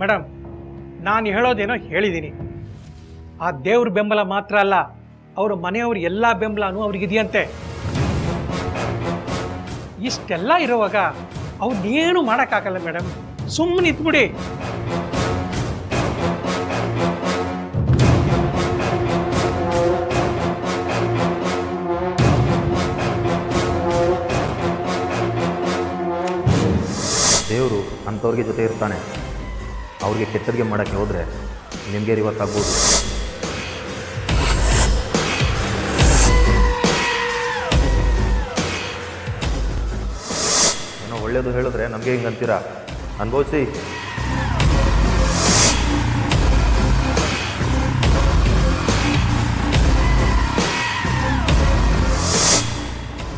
Madam, ನಾನು ಹೇಳೋದೇನೋ ಹೇಳಿದ್ದೀನಿ. ಆ ದೇವ್ರ ಬೆಂಬಲ ಮಾತ್ರ ಅಲ್ಲ, ಅವ್ರ ಮನೆಯವ್ರ ಎಲ್ಲ ಬೆಂಬಲನೂ ಅವ್ರಿಗಿದೆಯಂತೆ. ಇಷ್ಟೆಲ್ಲ ಇರುವಾಗ ಅವ್ರನ್ನೇನು ಮಾಡೋಕ್ಕಾಗಲ್ಲ ಮೇಡಮ್, ಸುಮ್ಮನೆ ಇದ್ಬಿಡಿ. ದೇವರು ಅಂಥವ್ರಿಗೆ ಜೊತೆ ಇರ್ತಾನೆ. ಅವ್ರಿಗೆ ಕೆಟ್ಟರಿಗೆ ಮಾಡೋಕ್ಕೆ ಹೋದರೆ ನಿಮಗೆ ಇವತ್ತಾಗ್ಬೋದು. ಏನೋ ಒಳ್ಳೆಯದು ಹೇಳಿದ್ರೆ ನಮಗೆ ಹಿಂಗೆ ಅಂತೀರಾ, ಅನುಭವಿಸಿ.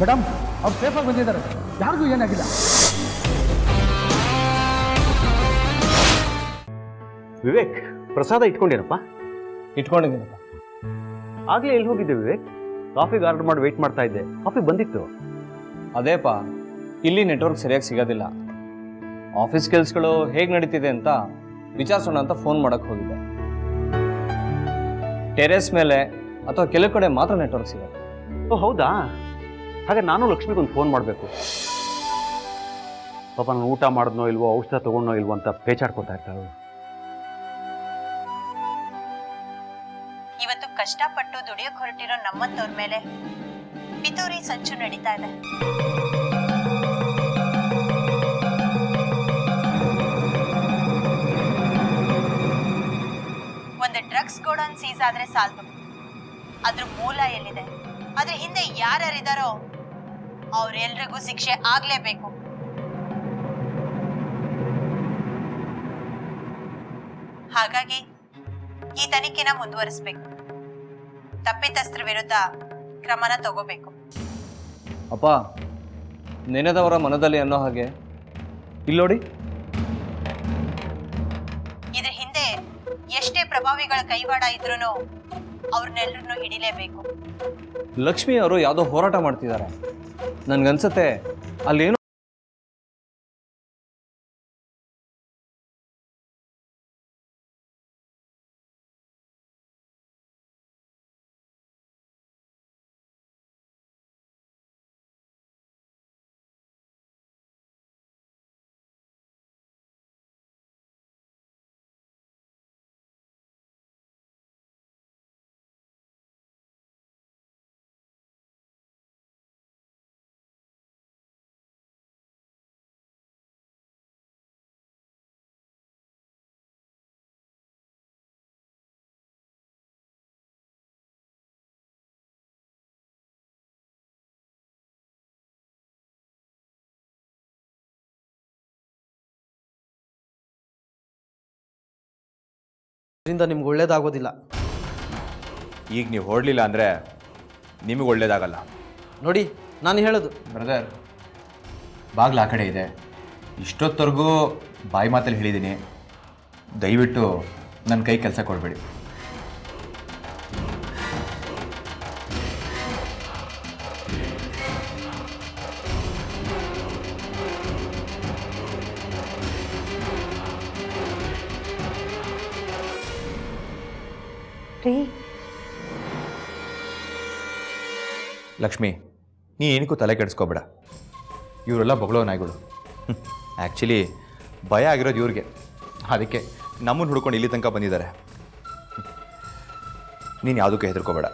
ಮೇಡಮ್, ಅವ್ರು ಸೇಫಾಗಿ ಬಂದಿದ್ದಾರೆ, ಯಾರಿಗೂ ಏನಾಗಿಲ್ಲ. ವಿವೇಕ್, ಪ್ರಸಾದ ಇಟ್ಕೊಂಡೇನಪ್ಪ? ಇಟ್ಕೊಂಡಿದ್ದೀನಪ್ಪ. ಆಗಲೇ ಎಲ್ಲಿ ಹೋಗಿದ್ದೆ ವಿವೇಕ್? ಕಾಫಿಗೆ ಆರ್ಡರ್ ಮಾಡಿ ವೆಯ್ಟ್ ಮಾಡ್ತಾ ಇದ್ದೆ, ಕಾಫಿ ಬಂದಿತ್ತು. ಅದೇಪ್ಪ, ಇಲ್ಲಿ ನೆಟ್ವರ್ಕ್ ಸರಿಯಾಗಿ ಸಿಗೋದಿಲ್ಲ. ಆಫೀಸ್ ಕೆಲಸಗಳು ಹೇಗೆ ನಡೀತಿದೆ ಅಂತ ವಿಚಾರಿಸೋಣ ಅಂತ ಫೋನ್ ಮಾಡೋಕ್ಕೆ ಹೋಗಿದ್ದೆ. ಟೆರೇಸ್ ಮೇಲೆ ಅಥವಾ ಕೆಲವು ಕಡೆ ಮಾತ್ರ ನೆಟ್ವರ್ಕ್ ಸಿಗೋದು. ಓ ಹೌದಾ? ಹಾಗೆ ನಾನು ಲಕ್ಷ್ಮಿಗೊಂದು ಫೋನ್ ಮಾಡಬೇಕು. ಪಾಪ ನಾನು ಊಟ ಮಾಡಿದ್ನೋ ಇಲ್ವೋ, ಔಷಧ ತೊಗೊಂಡೋ ಇಲ್ವೋ ಅಂತ ಪೇಚಾಡ್ಕೊತಾ ಇರ್ತಾಳೆ. ಇವತ್ತು ಕಷ್ಟಪಟ್ಟು ದುಡಿಯೋಕ್ ಹೊರಟಿರೋ ನಮ್ಮಂತವ್ರ ಮೇಲೆ ಪಿತೂರಿ ಸಂಚು ನಡೀತಾ ಇದೆ. ಒಂದು ಡ್ರಗ್ಸ್ ಗೋಡೌನ್ ಸೀಸ್ ಆದ್ರೆ ಸಾಲದು, ಅದ್ರ ಮೂಲ ಎಲ್ಲಿದೆ, ಅದ್ರ ಹಿಂದೆ ಯಾರ್ಯಾರಿದಾರೋ ಅವ್ರೆಲ್ರಿಗೂ ಶಿಕ್ಷೆ ಆಗ್ಲೇಬೇಕು. ಹಾಗಾಗಿ ಈ ತನಿಖೆನ ಮುಂದುವರಿಸಬೇಕು. ತಪ್ಪಿತಸ್ಥರ ವಿರುದ್ಧ ಕ್ರಮನ ತಗೋಬೇಕು. ಅಪ್ಪ, ನೆನೆದವರ ಮನದಲ್ಲಿ ಅನ್ನೋ ಹಾಗೆ ಇಲ್ಲೋಡಿ, ಇದ್ರ ಹಿಂದೆ ಎಷ್ಟೇ ಪ್ರಭಾವಿಗಳ ಕೈವಾಡ ಇದ್ರೂ ಅವ್ರನ್ನೆಲ್ಲರನ್ನು ಹಿಡಿಲೇಬೇಕು. ಲಕ್ಷ್ಮಿ ಅವರು ಯಾವುದೋ ಹೋರಾಟ ಮಾಡ್ತಿದ್ದಾರೆ. ನನ್ಗನ್ಸತ್ತೆ ಅಲ್ಲೇನೋ ಇದರಿಂದ ನಿಮ್ಗೆ ಒಳ್ಳೇದಾಗೋದಿಲ್ಲ. ಈಗ ನೀವು ಹೊರಡಲಿಲ್ಲ ಅಂದರೆ ನಿಮಗೆ ಒಳ್ಳೇದಾಗಲ್ಲ. ನೋಡಿ, ನಾನು ಹೇಳೋದು. ಬ್ರದರ್, ಬಾಗಿಲು ಆ ಕಡೆ ಇದೆ. ಇಷ್ಟೊತ್ತವರೆಗೂ ಬಾಯಿ ಮಾತಲ್ಲಿ ಹೇಳಿದ್ದೀನಿ, ದಯವಿಟ್ಟು ನನ್ನ ಕೈ ಕೆಲಸ ಕೊಡಬೇಡಿ. ಲಕ್ಷ್ಮಿ, ನೀ ಏನಕ್ಕೂ ತಲೆ ಕೆಡಿಸ್ಕೋಬೇಡ. ಇವರೆಲ್ಲ ಬೊಗಳೋ ನಾಯಿಗಳು. ಆ್ಯಕ್ಚುಲಿ ಭಯ ಆಗಿರೋದು ಇವ್ರಿಗೆ, ಅದಕ್ಕೆ ನಮ್ಮನ್ನು ಹುಡ್ಕೊಂಡು ಇಲ್ಲಿ ತನಕ ಬಂದಿದ್ದಾರೆ. ನೀನು ಯಾವುದಕ್ಕೂ ಹೆದರ್ಕೋಬೇಡ.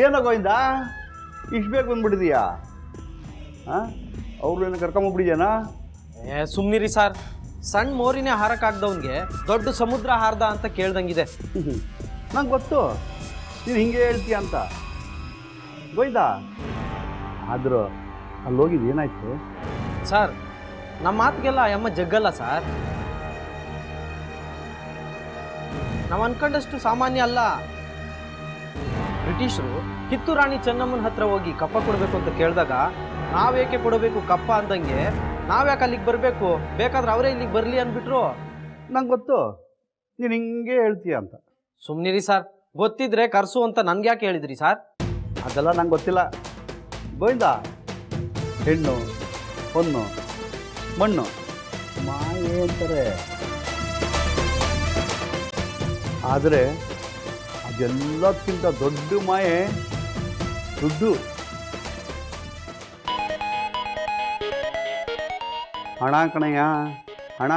ಏನೋ ಗೋವಿಂದ, ಇಷ್ಟು ಬೇಗ ಬಂದ್ಬಿಟ್ಟಿದೀಯಾ? ಹಾಂ, ಅವ್ರನ್ನ ಕರ್ಕೊಂಬಂದ್ಬಿಟ್ಟಿದ್ಯಾನಾ? ಸುಮ್ಮನಿರಿ ಸರ್, ಸಣ್ಣ ಮೋರಿನೇ ಹಾರಕ್ಕಾಗ್ದವನಿಗೆ ದೊಡ್ಡ ಸಮುದ್ರ ಹಾರ್ದ ಅಂತ ಕೇಳ್ದಂಗಿದೆ. ನಂಗೆ ಗೊತ್ತು ನೀನು ಹಿಂಗೆ ಹೇಳ್ತೀಯ ಅಂತ. ಗೋವಿಂದ, ಆದರೂ ಅಲ್ಲಿ ಹೋಗಿದ್ದು ಏನಾಯ್ತು ಸರ್? ನಮ್ಮ ಮಾತಿಗೆಲ್ಲ ಅಮ್ಮ ಜಗ್ಗಲ್ಲ ಸರ್. ನಾವು ಅನ್ಕೊಂಡಷ್ಟು ಸಾಮಾನ್ಯ ಅಲ್ಲ. ಬ್ರಿಟಿಷರು ಕಿತ್ತೂರು ರಾಣಿ ಚೆನ್ನಮ್ಮನ ಹತ್ರ ಹೋಗಿ ಕಪ್ಪ ಕೊಡಬೇಕು ಅಂತ ಕೇಳಿದಾಗ ನಾವೇಕೆ ಕೊಡಬೇಕು ಕಪ್ಪ ಅಂದಂಗೆ ನಾವ್ಯಾಕೆ ಅಲ್ಲಿಗೆ ಬರಬೇಕು, ಬೇಕಾದ್ರೆ ಅವರೇ ಇಲ್ಲಿಗೆ ಬರಲಿ ಅಂದ್ಬಿಟ್ರು. ನಂಗೆ ಗೊತ್ತು ನೀನು ಹಿಂಗೆ ಹೇಳ್ತೀಯ ಅಂತ. ಸುಮ್ಮನಿರಿ ಸರ್, ಗೊತ್ತಿದ್ರೆ ಕರ್ಸು ಅಂತ ನನ್ಗೆ ಯಾಕೆ ಹೇಳಿದ್ರಿ ಸರ್? ಅದೆಲ್ಲ ನಂಗೆ ಗೊತ್ತಿಲ್ಲ. ಗೋವಿಂದ, ಹೆಣ್ಣು ಹೊನ್ನು ಮಣ್ಣು ಮಾಯೆ ಅಂತಾರೆ. ಆದರೆ ಅದೆಲ್ಲಕ್ಕಿಂತ ದೊಡ್ಡ ಮಾಯೆ ದುಡ್ಡು. ಹಣ ಕಣಯ್ಯ, ಹಣ.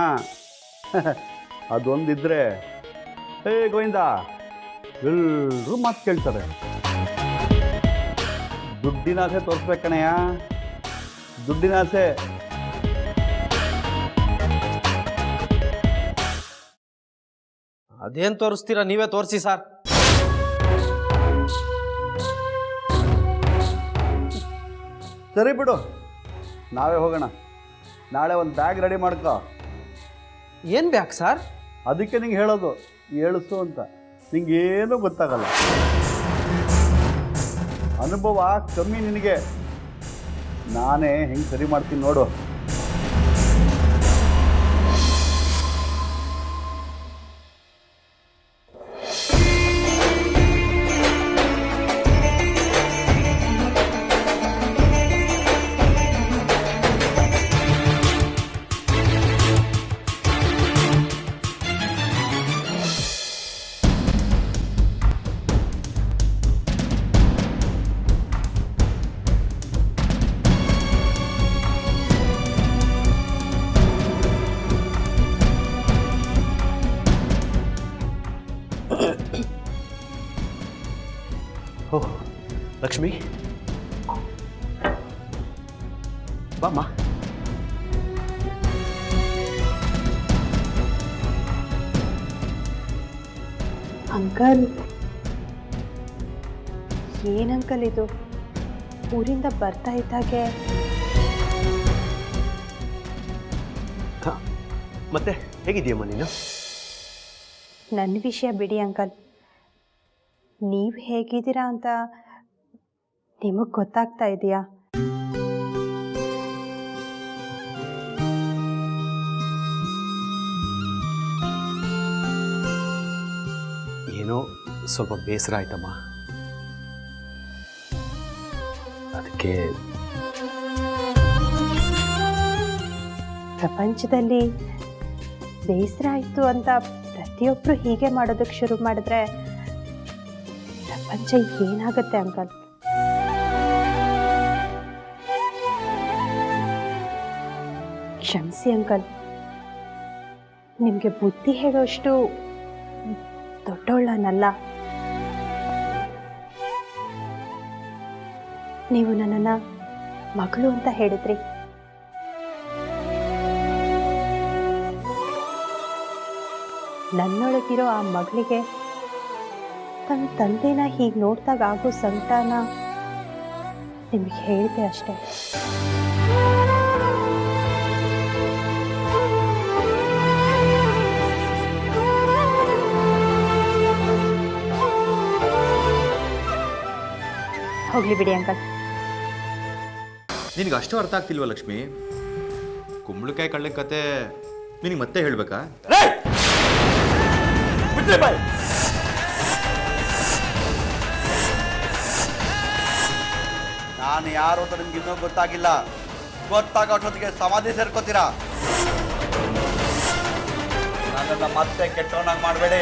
ಅದೊಂದಿದ್ರೆ ಹೇ ಗೋವಿಂದ ಎಲ್ಲರೂ ಮಾತು ಕೇಳ್ತಾರೆ. ದುಡ್ಡಿನ ಆಸೆ ತೋರಿಸ್ಬೇಕು ಕಣಯ್ಯ, ದುಡ್ಡಿನ ಆಸೆ. ಅದೇನು ತೋರಿಸ್ತೀರಾ, ನೀವೇ ತೋರಿಸಿ ಸರ್. ಸರಿ ಬಿಡು, ನಾವೇ ಹೋಗೋಣ. ನಾಳೆ ಒಂದು ಬ್ಯಾಗ್ ರೆಡಿ ಮಾಡ್ಕೋ. ಏನು ಬ್ಯಾಗ್ ಸರ್? ಅದಕ್ಕೆ ನಿಂಗೆ ಹೇಳೋದು, ಹೇಳಿಸು ಅಂತ. ನಿಂಗೇನೂ ಗೊತ್ತಾಗಲ್ಲ, ಅನುಭವ ಕಮ್ಮಿ ನಿನಗೆ. ನಾನೇ ಹೆಂಗೆ ಸರಿ ಮಾಡ್ತೀನಿ ನೋಡು. ಓಹ್ ಲಕ್ಷ್ಮಿ, ಬಾಮ್ಮ. ಅಂಕಲ್, ಏನಂಕಲ್ ಇದು? ಊರಿಂದ ಬರ್ತಾ ಇದ್ದಾಗೆ ಮತ್ತೆ ಹೇಗಿದೆಯಮ್ಮ ನೀನು? ನನ್ನ ವಿಷಯ ಬಿಡಿ ಅಂಕಲ್, ನೀವು ಹೇಗಿದ್ದೀರಾ ಅಂತ ನಿಮಗೆ ಗೊತ್ತಾಗ್ತಾ ಇದೆಯಾ? ಏನೋ ಸ್ವಲ್ಪ ಬೇಸರ ಆಯ್ತಮ್ಮ. ಅದಕ್ಕೆ ಪ್ರಪಂಚದಲ್ಲಿ ಬೇಸರ ಆಯಿತು ಅಂತ ಪ್ರತಿಯೊಬ್ಬರು ಹೀಗೆ ಮಾಡೋದಕ್ಕೆ ಶುರು ಮಾಡಿದ್ರೆ ಪ್ರಪಂಚ ಏನಾಗುತ್ತೆ ಅಂಕಲ್? ಕ್ಷಮಿಸಿ ಅಂಕಲ್, ನಿಮಗೆ ಬುದ್ಧಿ ಹೇಳೋಷ್ಟು ದೊಡ್ಡೋಳ್ಳನಲ್ಲ. ನೀವು ನನ್ನನ್ನು ಮಗಳು ಅಂತ ಹೇಳಿದ್ರಿ. ನನ್ನೊಳಗಿರೋ ಆ ಮಗಳಿಗೆ ತನ್ನ ತಂದೆನ ಹೀಗೆ ನೋಡಿದಾಗ ಆಗೋ ಸಂಕಟನ ನಿಮಗೆ ಹೇಳಿದೆ ಅಷ್ಟೇ. ಹೋಗ್ಲಿ ಬಿಡಿ ಅಂಕಲ್. ನಿನಗೆ ಅಷ್ಟು ಅರ್ಥ ಆಗ್ತಿಲ್ವ ಲಕ್ಷ್ಮಿ? ಕುಂಬಳಕಾಯಿ ಕಳ್ಳೆ ಕತೆ ನಿನಗೆ ಮತ್ತೆ ಹೇಳ್ಬೇಕಾ? ನಾನು ಯಾರು ಅಂತ ನಿಮ್ಗೆ ಇನ್ನೂ ಗೊತ್ತಾಗಿಲ್ಲ. ಗೊತ್ತಾಗೋಷ್ಟೊತ್ತಿಗೆ ಸಮಾಧಿ ಸೇರ್ಕೋತೀರಾ. ನನ್ನನ್ನು ಮತ್ತೆ ಕೆಟ್ಟವನಾಗಿ ಮಾಡಬೇಡಿ.